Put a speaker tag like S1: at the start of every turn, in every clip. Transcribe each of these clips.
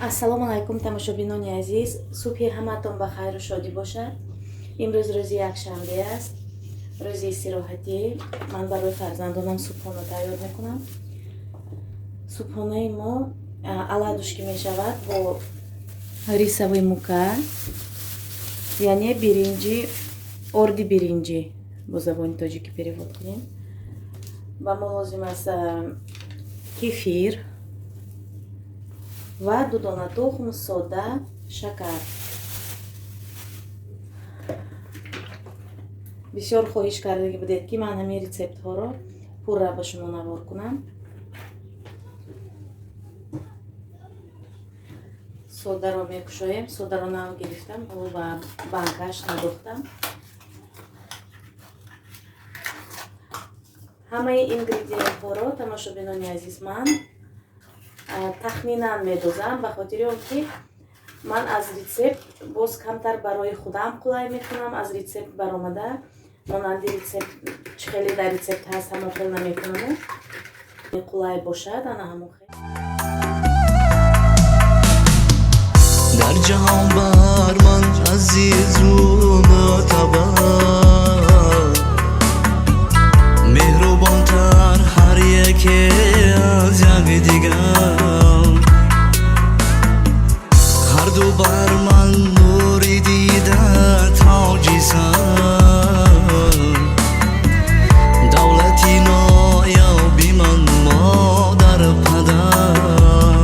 S1: ассалому алайкум тамошобинони азиз, субҳи ҳамаатон ба хайру шодӣ бошад. Имрӯз рӯзи якшанбе аст, рӯзи истироҳатӣ. Ман барои фарзандонам субҳона тайёр мекунам. Субҳонаи мо аладушки мешавад бо рисовый мука, яъне биринҷи, орди биринҷи бо забони тоҷикӣ перевод кунем. Ба мо лозим аст кефир ва ду дона тухм, сода, шакар. бисёр хоҳиш карда будед ки ман ҳамин рецептҳоро пурра ба шумо навор кунам. содаро мекушоем. Содаро нав гирифтам, ҳоло ба банкаш надохтам. ҳамаи ингредиентҳоро тамошобинони азиз ман тахминан медозам, ба хотири он ки ман аз рецепт боз камтар барои худам қулай мекунам. Аз рецепт баромада монанди рецепт чӣ хеле дар рецепт ҳаст ҳамон хел намекунам. қулай бошад ана ҳамон хел.
S2: در جهان بر من عزیز و معتبر مهربان تر هر یکی از یک دیگر هر دو بر من نوری دیده تاجی سر دولتی نایابی من مادر پدر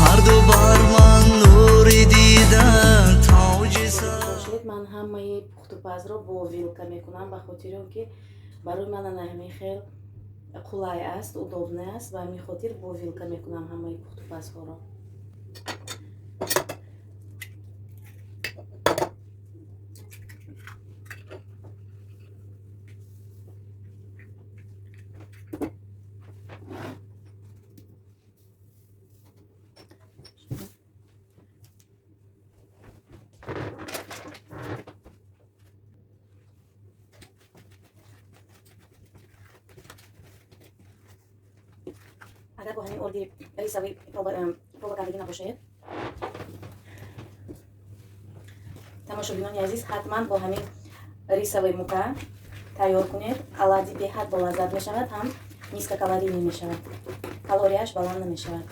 S2: هر دو بر من نوری دیده تاجی سر.
S1: من ҳамаи пухтупазро бо вилка мекунам, ба хотири он ки барои ман ана ҳамин хел қулай аст, удобна аст ва ҳамин хотир бо вилка мекунам ҳамаи пухтупазҳоро. اگر با همین اردی ریسوی پروبا کردگی نباشه тамошобинони азиз ҳатман бо ҳамин рисовый мука тайёр кунед. алади беҳад болаззат мешавад, ҳам низкокалорий мешавад, калорияш баланд намешавад.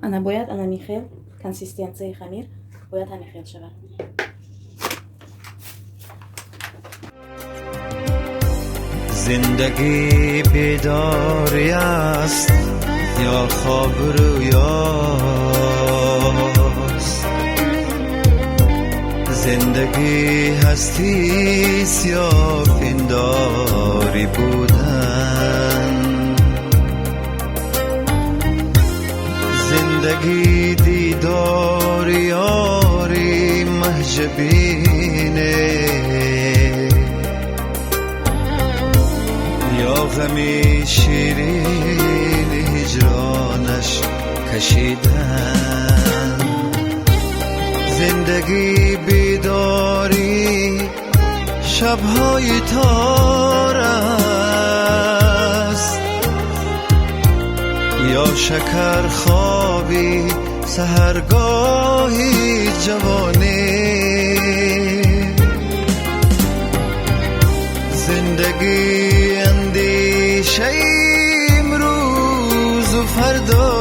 S1: ана бояд ана михел консистенсияи хамир бояд ҳамин хел шавад.
S2: زندگی بیداری است یا خواب رویاست زندگی هستی یا پنداری بودن زندگی دیدار یاری محجبینه یا غمی شیرین هجرانش کشیدن زندگی بیداری شبهای تار است یا شکر خوابی سحرگاهی جوانی زندگی اندیشه امروز و فردا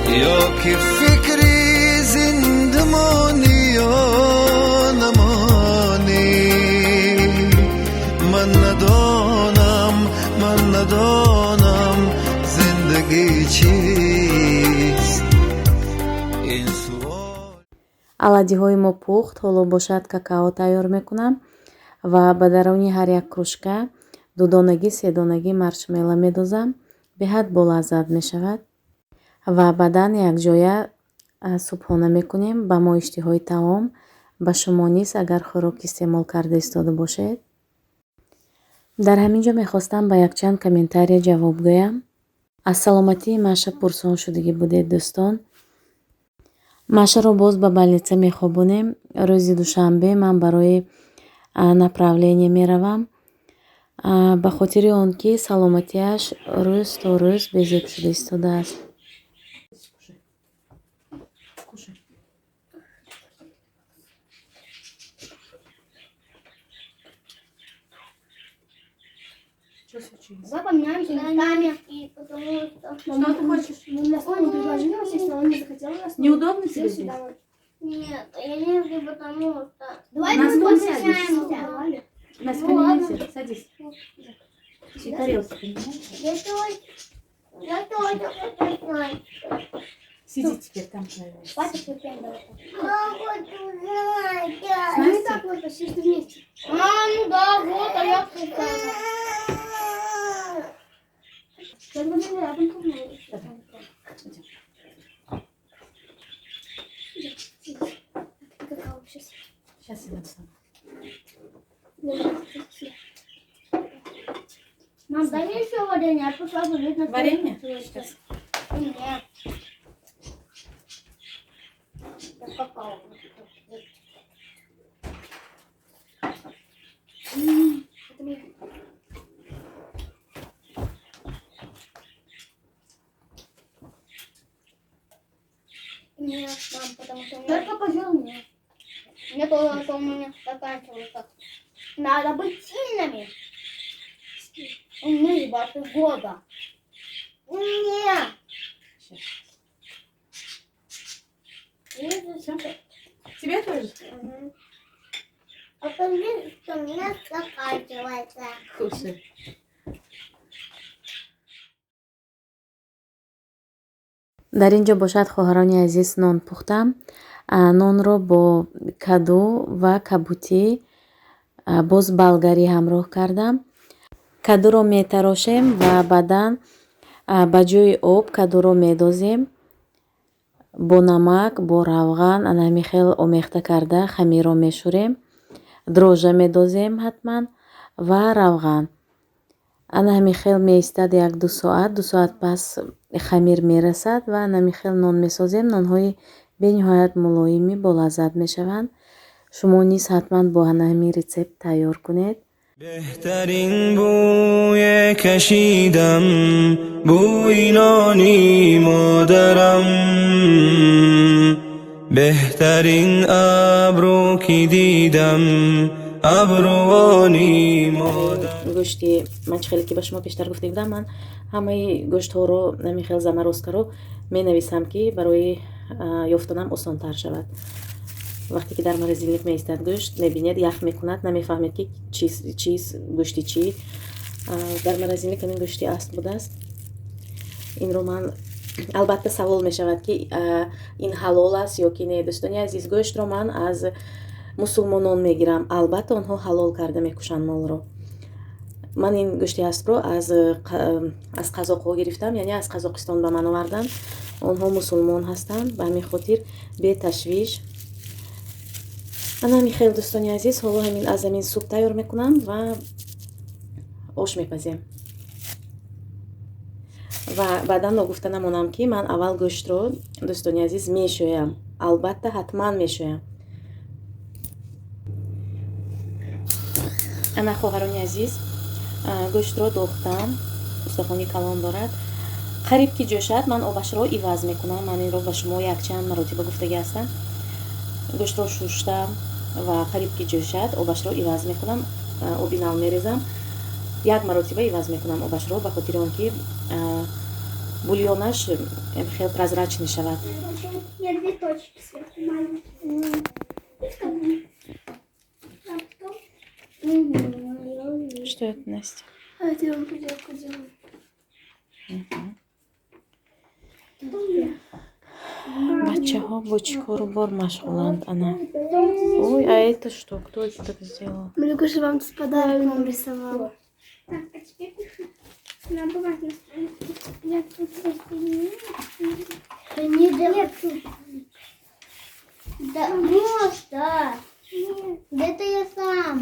S2: یا که فکری زندمانی یا نمانی من ندانم زندگی چیست این سوال.
S1: аладиҳои мо пухт, ҳоло бошад какао тайёр мекунам ва ба даруни ҳар як кружка дудонагӣ седонагӣ маршмелло медозам. беҳад болаззат мешавад ва баъдан якҷоя субҳона мекунем. ба мо иштиҳои таом, ба шумо низ агар хӯрок истеъмол карда истода бошед. дар ҳамин ҷо мехостам ба якчанд комментария ҷавоб гӯям. аз саломатии Маша пурсон шудагӣ будед дӯстон. Машаро боз ба больница мехобонем. рӯзи душанбе ман барои направление меравам, ба хотири он ки саломатиаш рӯз то рӯз безеб шуда истодааст.
S3: Давай поменяемся местами. Мама, ты хочешь? На стол предложила, если он не захотел на стол.
S4: Неудобно тебе
S3: Сел
S4: здесь?
S3: сюда вот. Нет, я не люблю, потому что... Давай
S4: На
S3: мы
S4: стол
S3: поменяемся.
S4: Настя,
S3: Ну,
S4: поменяйся, садись. И тарелки поменяйся.
S3: Я тоже хочу знать.
S4: Сиди теперь там, наверное.
S3: Папа, ты прям давай.
S4: С
S3: Не
S4: Настей?
S3: так вот, почти что вместе. Ну да, вот, а я прикольно. Я буду рядом помочь. Какао сейчас.
S4: Сейчас я дам сам.
S3: Мам, дай мне еще варенье, а то сразу видно. что
S4: Варенье?
S3: это
S4: Сейчас.
S3: Нет. Какао. Это мне. Нет, мам, потому что у меня... Только пожирнее. Мне тоже, что у меня заканчивается. Надо быть сильными. Мы больше года. Нет.
S4: Тебе тоже?
S3: А подожди, что у меня заканчивается.
S4: Кушай.
S1: дар ин ҷо бошад хоҳарони азиз нон пухтам. Нонро бо каду ва кабутӣ боз балгарӣ ҳамроҳ кардам. Кадуро метарошем ва баъдан ба ҷои об кадуро медозем. бо намак, бо равған ҳамин хел омехта карда хамирро мешӯрем. дрожжа медозем ҳатман ва равған. ҳамин хел меистад 1-2 соат. 2 соат пас хамир мерасад ва ҳамин хел нон месозем. нонҳои бениҳоят мулоими болаззат мешаванд. шумо низ ҳатман бо ҳамин рецепт тайёр кунед.
S2: بهترین بوی کشیدم بوی نانی مادرم بهترین ابرو که دیدم ابروانی مادرم
S1: гӯшти манчхеле ки ба шумо пештар гуфта будам, ман ҳамаи гӯштҳоро ҳамин хел замарозкаро менависам ки барои ёфтанам осонтар шавад. вақте ки дар морозилник меистад гӯшт, мебинед ях мекунад, намефаҳмед ки чиз гӯшти чӣ. дар морозилник ҳамин гӯшти асл будааст. инро ман албатта савол мешавад ки ин ҳалол аст ё ки не. дӯстони азиз, гӯштро ман аз мусулмонон мегирам. албатта онҳо ҳалол карда мекушанд молро. ман ин гӯшти аспро аз қазоқҳо гирифтам, яъне аз қазоқистон ба ман овардан. онҳо мусулмон ҳастанд, ба ҳамин хотир беташвиш. ҳамин хел дӯстони азиз, ҳоло аз ҳамин суп тайёр мекунам ва ош мепазем. ва баъдан ногуфта намонам ки ман аввал гӯштро, дӯстони азиз, мешӯям. албатта ҳатман мешӯям. ана хоҳарони азиз, гӯштро дохтам. устахони калон дорад. қариб ки ҷӯшад, ман обашро иваз мекунам. ман инро ба шумо якчанд маротиба гуфтагӣ ҳастам. гӯштро шуштам ва қариб ки ҷӯшад, обашро иваз мекунам. оби нав мерезам. як маротиба иваз мекунам обашро, ба хотири он ки бульёнаш хел прозрачный шавад.
S3: Я 2 точки сверху маленькие.
S1: Что это, Настя?
S3: А это я вам поделку делаю.
S1: Бачаҳо бо чӣ кору бор машғуланд ана. Ой, а это что? Кто это так сделал?
S3: Малюкуша вам с подарком рисовала. Так, а теперь пиши. На бумаге. Я тут не да, может, да. Где-то я сам.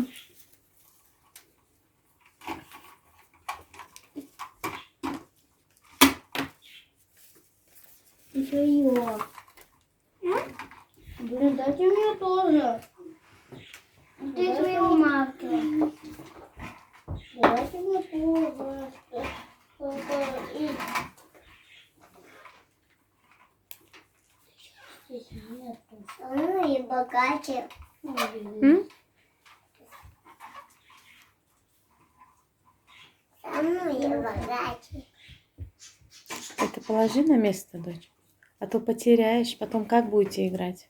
S3: Зачем?
S1: М?
S3: Со мной богаче.
S1: Это положи на место, дочь. А то потеряешь. Потом как будете играть?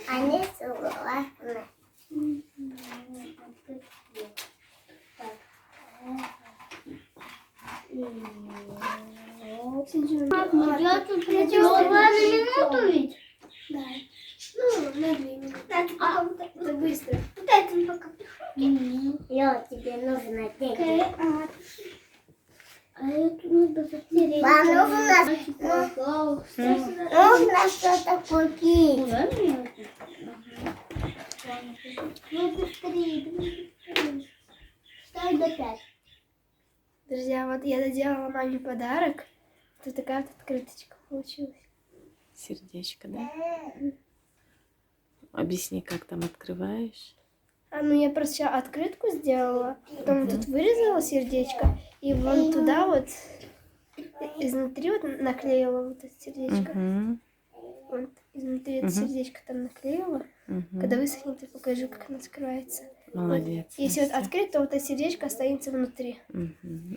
S3: Они согласны. Я тут на минуту ведь? Да. Ну, на 2 минуты. Это быстро. Пытается пока приходит. Я тебе нужно деньги. А это надо затереть. Вам нужно что-то купить. Ну, быстрее. Ставь до 5.
S4: Друзья, вот я доделала маме подарок. Тут такая вот открыточка получилась.
S1: Сердечко, да? Объясни, как там открываешь.
S4: Ну я просто сначала открытку сделала, потом тут вырезала сердечко, и вон туда вот изнутри вот наклеила вот это сердечко. Вот изнутри это сердечко там наклеила. Когда высохнет, я покажу, как оно скрывается.
S1: Молодец.
S4: Вот. Если вот открыть, то вот это сердечко останется внутри.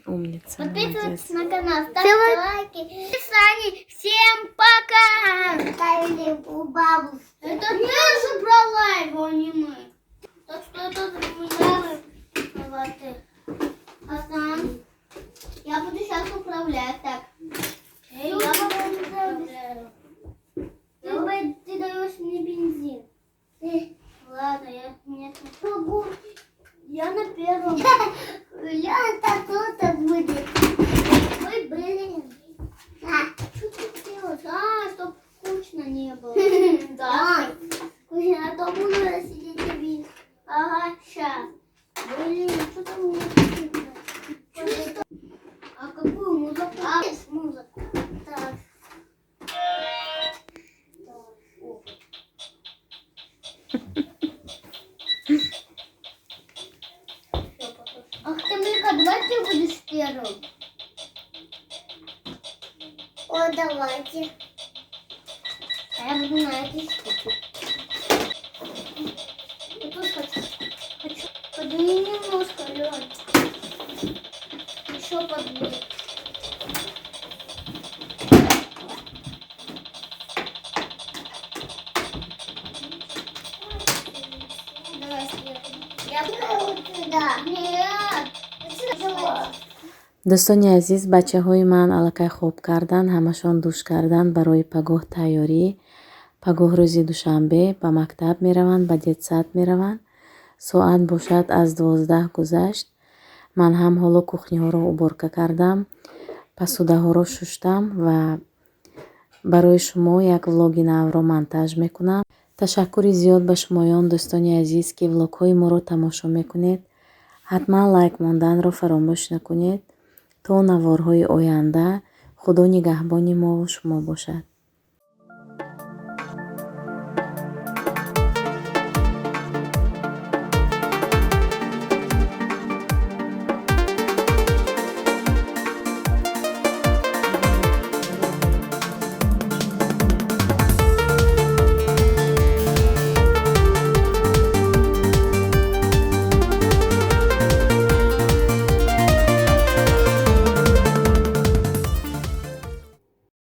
S1: Умница, молодец.
S3: Подписывайтесь на канал, ставьте лайки. Сани, всем пока! Ставили у бабушки. Это ты же брала его, а не мы. Так что это мы. Асан, я буду сейчас управлять. Так. Я буду управлять. Ты даешь мне бензин. Ладно, я нет. Я на первом. Я-то кто-то будет. Ой, блин. Что ты делаешь? Чтоб скучно не было. Да. Скучно, а то буду сидеть и бить. Ага, сейчас. Блин, что там мне скучно? А какую музыку? Музыку. Так. Ах ты, Мика, давай ты будешь первым. О, давайте. А я буду на этой штуке. Я тоже хочу. Подними немножко, Лёнь. Еще подними. Давай сверху. Я буду туда. Нет.
S1: дӯстони азиз, бачаҳои ман аллакай хоб кардан, ҳамашон душ кардан барои пагоҳ тайёрӣ. Пагоҳ рӯзи душанбе ба мактаб мераванд, ба детсад мераванд. Соат бошад аз 12 гузашт. Ман ҳам ҳоло кухняҳоро уборка кардам, посудаҳоро шуштам ва барои шумо як влоги навро монтаж мекунам. ташаккури зиёд ба шумоён дӯстони азиз, ки влогҳои моро тамошо мекунед. ҳатман лайк монданро фаромӯш накунед. То наворҳои оянда, худо нигаҳбони мо ва шумо бошад.